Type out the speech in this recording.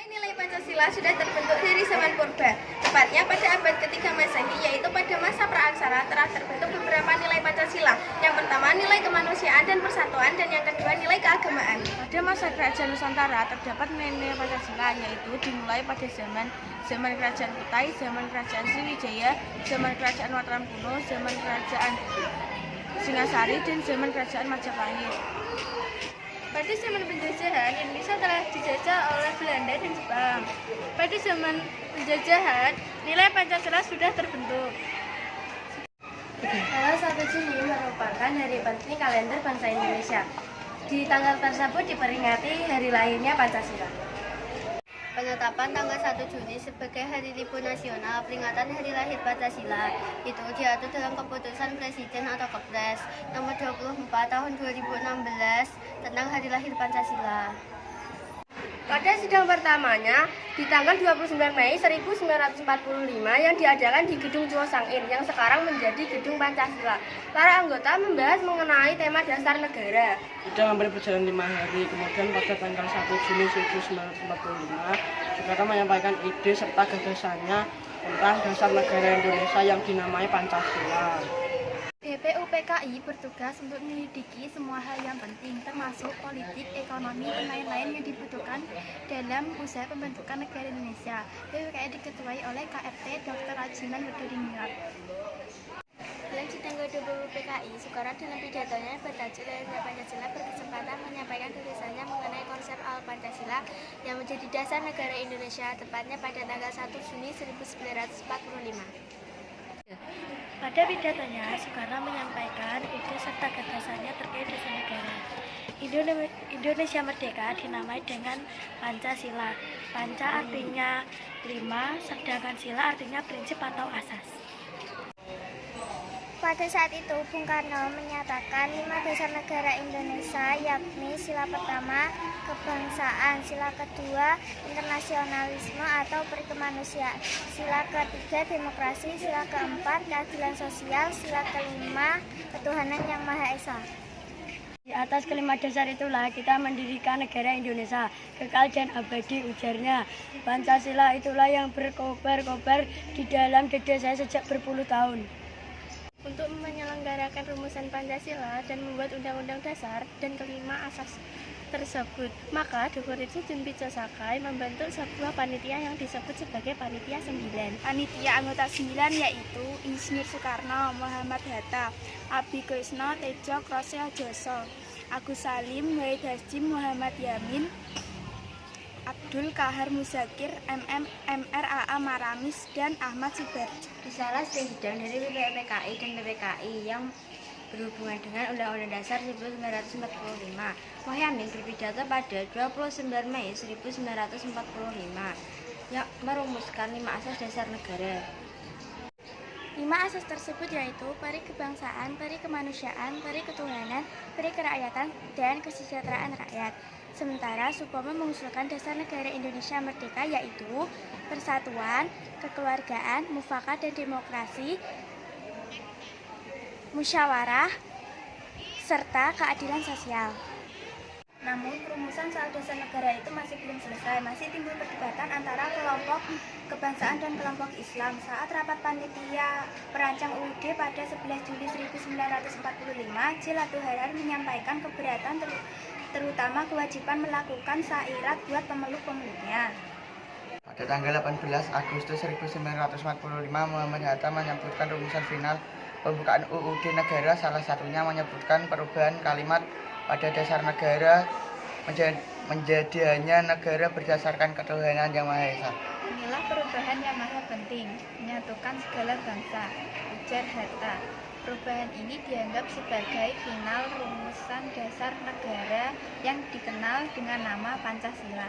Nilai-nilai Pancasila sudah terbentuk dari zaman purba, tepatnya pada abad ketiga Masehi, yaitu pada masa praaksara telah terbentuk beberapa nilai Pancasila. Yang pertama, nilai kemanusiaan dan persatuan, dan yang kedua, nilai keagamaan. Pada masa kerajaan Nusantara terdapat nilai Pancasila, yaitu dimulai pada zaman kerajaan Kutai, zaman kerajaan Sriwijaya, zaman kerajaan Mataram kuno, zaman kerajaan Singasari, dan zaman kerajaan Majapahit. Pada zaman penjajahan, Indonesia telah dijajah oleh Belanda dan Jepang. Pada zaman penjajahan, nilai Pancasila sudah terbentuk. Tanggal 1 Juni merupakan hari penting kalender bangsa Indonesia. Di tanggal tersebut diperingati hari lahirnya Pancasila. Penetapan tanggal 1 Juni sebagai Hari Libur Nasional peringatan Hari Lahir Pancasila itu diatur dalam Keputusan Presiden atau Kepres nomor 24 tahun 2016 tentang Hari Lahir Pancasila. Pada sidang pertamanya di tanggal 29 Mei 1945 yang diadakan di Gedung Chuo Sang-in yang sekarang menjadi Gedung Pancasila. Para anggota membahas mengenai tema dasar negara. Sidang hampir berjalan 5 hari, kemudian pada tanggal 1 Juni 1945, Soekarno menyampaikan ide serta gagasannya tentang dasar negara Indonesia yang dinamai Pancasila. BPUPKI bertugas untuk menyelidiki semua hal yang penting, termasuk politik, ekonomi, dan lain-lain yang dibutuhkan dalam usaha pembentukan negara Indonesia. BPUPKI diketuai oleh KFT Dr. Rajiman Wedodingrat. Dalam sidang kedua BPUPKI, Soekarno dalam pidatonya bertajuk Lahirnya Pancasila berkesempatan menyampaikan gagasannya mengenai konsep Al-Pancasila yang menjadi dasar negara Indonesia, tepatnya pada tanggal 1 Juni 1945. Pada pidatonya, Soekarno menyampaikan ide serta gagasannya terkait dasar negara. Indonesia merdeka dinamai dengan Pancasila. Panca artinya 5, sedangkan sila artinya prinsip atau asas. Pada saat itu, Bung Karno menyatakan 5 dasar negara Indonesia, yakni sila pertama, kebangsaan, sila kedua, internasionalisme atau perikemanusiaan, sila ketiga, demokrasi, sila keempat, keadilan sosial, sila kelima, ketuhanan yang Maha Esa. Di atas kelima dasar itulah kita mendirikan negara Indonesia, kekal dan abadi, ujarnya. Pancasila itulah yang berkobar-kobar di dalam dada saya sejak berpuluh tahun. Untuk menyelenggarakan rumusan Pancasila dan membuat undang-undang dasar dan kelima asas tersebut, maka Dr. Ritsu Junpito Sakai membentuk sebuah panitia yang disebut sebagai Panitia 9. Panitia anggota 9 yaitu Insinyur Soekarno, Muhammad Hatta, Abi Krisno, Tejo Krosyo Joso, Agus Salim, Wahid Hasyim, Muhammad Yamin, Abdul Kahar Muzakir, MR AA Maramis, dan Ahmad Subarjo. Risalah sidang dari BPUPKI dan PPKI yang berhubungan dengan Undang-Undang Dasar 1945. Muhaimin berpidato pada 29 Mei 1945 yang merumuskan 5 asas dasar negara. 5 asas tersebut yaitu peri kebangsaan, peri kemanusiaan, peri ketuhanan, peri kerakyatan, dan kesejahteraan rakyat. Sementara Supomo mengusulkan dasar negara Indonesia merdeka yaitu persatuan, kekeluargaan, mufakat dan demokrasi, musyawarah, serta keadilan sosial. Namun, perumusan soal dasar negara itu masih belum selesai. Masih timbul perdebatan antara kelompok kebangsaan dan kelompok Islam. Saat rapat panitia perancang UUD pada 11 Juli 1945, J. Lato Harari menyampaikan keberatan terutama kewajiban melakukan syairat buat pemeluk-pemeluknya. Pada tanggal 18 Agustus 1945, Muhammad Hatta menyebutkan rumusan final pembukaan UUD negara, salah satunya menyebutkan perubahan kalimat pada dasar negara menjadi hanya negara berdasarkan ketuhanan yang Maha Esa. Inilah perubahan yang maha penting, menyatukan segala bangsa, ujar Hatta. Perubahan ini dianggap sebagai final rumusan dasar negara yang dikenal dengan nama Pancasila.